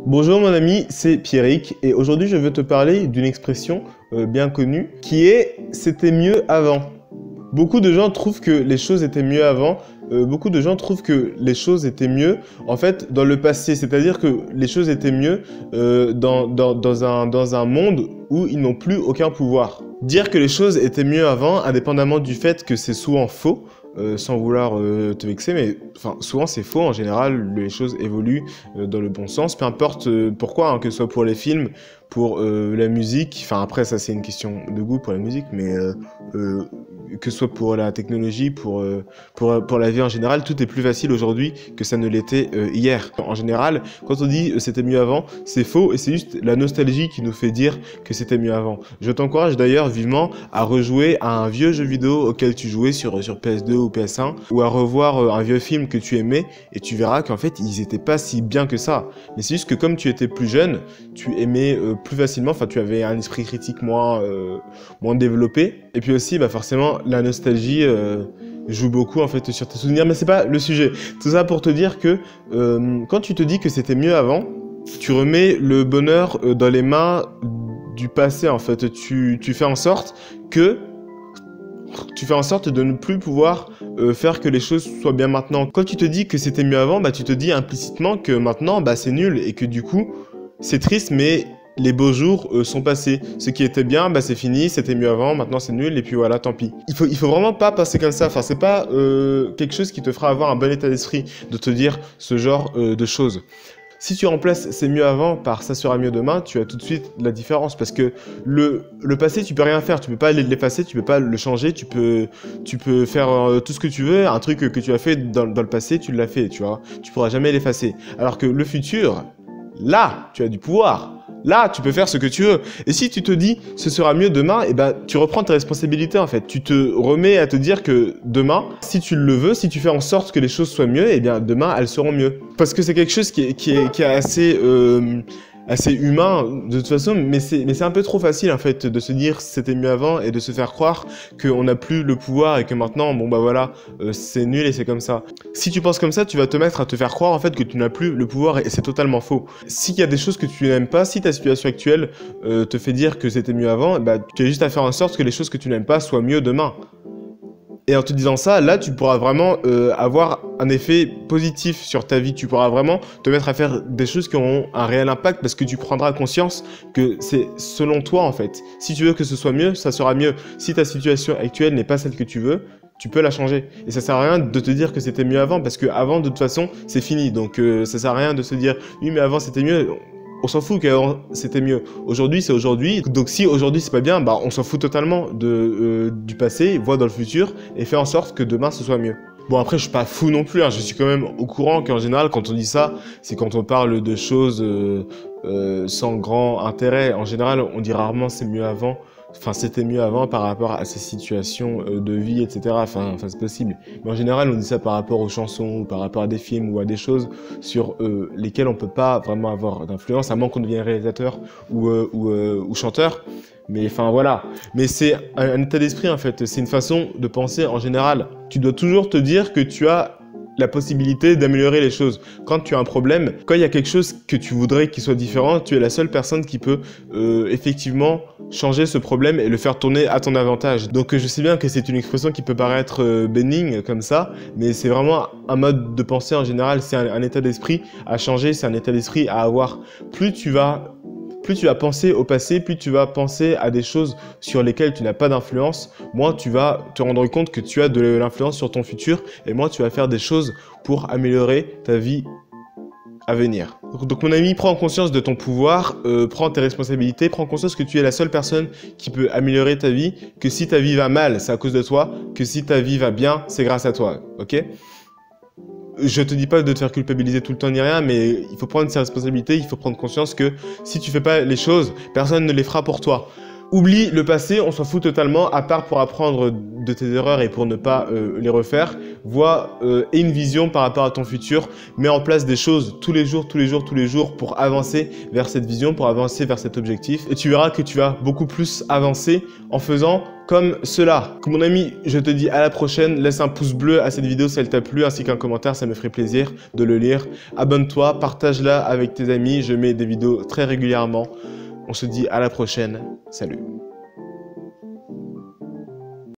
Bonjour mon ami, c'est Pierrick et aujourd'hui je veux te parler d'une expression bien connue qui est « c'était mieux avant ». Beaucoup de gens trouvent que les choses étaient mieux avant, beaucoup de gens trouvent que les choses étaient mieux en fait dans le passé, c'est-à-dire que les choses étaient mieux dans un monde où ils n'ont plus aucun pouvoir. Dire que les choses étaient mieux avant, indépendamment du fait que c'est souvent faux, sans vouloir te vexer, mais enfin, souvent c'est faux. En général, les choses évoluent dans le bon sens, peu importe pourquoi, hein, que ce soit pour les films, pour la musique, enfin après ça c'est une question de goût pour la musique, mais que ce soit pour la technologie, pour la vie en général, tout est plus facile aujourd'hui que ça ne l'était hier. En général, quand on dit c'était mieux avant, c'est faux et c'est juste la nostalgie qui nous fait dire que c'était mieux avant. Je t'encourage d'ailleurs vivement à rejouer à un vieux jeu vidéo auquel tu jouais sur PS2 ou PS1 ou à revoir un vieux film que tu aimais et tu verras qu'en fait ils étaient pas si bien que ça. Mais c'est juste que comme tu étais plus jeune, tu aimais plus facilement, enfin tu avais un esprit critique moins développé et puis aussi bah forcément la nostalgie joue beaucoup en fait sur tes souvenirs, mais c'est pas le sujet. Tout ça pour te dire que quand tu te dis que c'était mieux avant, tu remets le bonheur dans les mains du passé en fait. Tu fais en sorte de ne plus pouvoir faire que les choses soient bien maintenant. Quand tu te dis que c'était mieux avant, bah tu te dis implicitement que maintenant bah c'est nul et que du coup c'est triste, mais les beaux jours sont passés. Ce qui était bien, bah c'est fini, c'était mieux avant, maintenant c'est nul, et puis voilà, tant pis. Il faut vraiment pas passer comme ça, enfin c'est pas quelque chose qui te fera avoir un bon état d'esprit de te dire ce genre de choses. Si tu remplaces c'est mieux avant par ça sera mieux demain, tu as tout de suite la différence parce que le passé tu peux rien faire, tu peux pas l'effacer, tu peux pas le changer, tu peux faire tout ce que tu veux, un truc que tu as fait dans le passé, tu l'as fait, tu vois, tu pourras jamais l'effacer. Alors que le futur, là, tu as du pouvoir. Là, tu peux faire ce que tu veux. Et si tu te dis ce sera mieux demain, et ben tu reprends tes responsabilités en fait. Tu te remets à te dire que demain, si tu le veux, si tu fais en sorte que les choses soient mieux, et bien demain elles seront mieux. Parce que c'est quelque chose qui est assez humain de toute façon, mais c'est un peu trop facile en fait de se dire c'était mieux avant et de se faire croire qu'on n'a plus le pouvoir et que maintenant bon bah voilà c'est nul et c'est comme ça. Si tu penses comme ça, tu vas te mettre à te faire croire en fait que tu n'as plus le pouvoir et c'est totalement faux. S'il y a des choses que tu n'aimes pas, si ta situation actuelle te fait dire que c'était mieux avant, bah tu as juste à faire en sorte que les choses que tu n'aimes pas soient mieux demain. Et en te disant ça, là, tu pourras vraiment avoir un effet positif sur ta vie. Tu pourras vraiment te mettre à faire des choses qui auront un réel impact parce que tu prendras conscience que c'est selon toi, en fait. Si tu veux que ce soit mieux, ça sera mieux. Si ta situation actuelle n'est pas celle que tu veux, tu peux la changer. Et ça sert à rien de te dire que c'était mieux avant parce que avant, de toute façon, c'est fini. Donc, ça sert à rien de se dire « Oui, mais avant, c'était mieux ». On s'en fout qu'avant c'était mieux. Aujourd'hui, c'est aujourd'hui. Donc si aujourd'hui c'est pas bien, bah on s'en fout totalement du passé, voit dans le futur et fait en sorte que demain ce soit mieux. Bon après je suis pas fou non plus, hein. Je suis quand même au courant qu'en général quand on dit ça, c'est quand on parle de choses sans grand intérêt. En général on dit rarement c'est mieux avant. Enfin, c'était mieux avant par rapport à ces situations de vie, etc. Enfin, c'est possible. Mais en général, on dit ça par rapport aux chansons, ou par rapport à des films, ou à des choses sur lesquelles on peut pas vraiment avoir d'influence, à moins qu'on devienne réalisateur ou chanteur. Mais enfin, voilà. Mais c'est un état d'esprit, en fait. C'est une façon de penser en général. Tu dois toujours te dire que tu as la possibilité d'améliorer les choses. Quand tu as un problème, quand il y a quelque chose que tu voudrais qu'il soit différent, tu es la seule personne qui peut effectivement changer ce problème et le faire tourner à ton avantage. Donc je sais bien que c'est une expression qui peut paraître bénigne comme ça, mais c'est vraiment un mode de pensée en général, c'est un état d'esprit à changer, c'est un état d'esprit à avoir. Plus tu vas penser au passé, plus tu vas penser à des choses sur lesquelles tu n'as pas d'influence, moins tu vas te rendre compte que tu as de l'influence sur ton futur et moins tu vas faire des choses pour améliorer ta vie à venir. Donc mon ami, prends conscience de ton pouvoir, prends tes responsabilités, prends conscience que tu es la seule personne qui peut améliorer ta vie, que si ta vie va mal, c'est à cause de toi, que si ta vie va bien, c'est grâce à toi, ok ? Je te dis pas de te faire culpabiliser tout le temps ni rien, mais il faut prendre ses responsabilités, il faut prendre conscience que si tu fais pas les choses, personne ne les fera pour toi. Oublie le passé, on s'en fout totalement, à part pour apprendre de tes erreurs et pour ne pas les refaire. Vois et une vision par rapport à ton futur. Mets en place des choses tous les jours pour avancer vers cette vision, pour avancer vers cet objectif. Et tu verras que tu vas beaucoup plus avancer en faisant comme cela. Mon ami, je te dis à la prochaine. Laisse un pouce bleu à cette vidéo si elle t'a plu, ainsi qu'un commentaire, ça me ferait plaisir de le lire. Abonne-toi, partage-la avec tes amis. Je mets des vidéos très régulièrement. On se dit à la prochaine. Salut.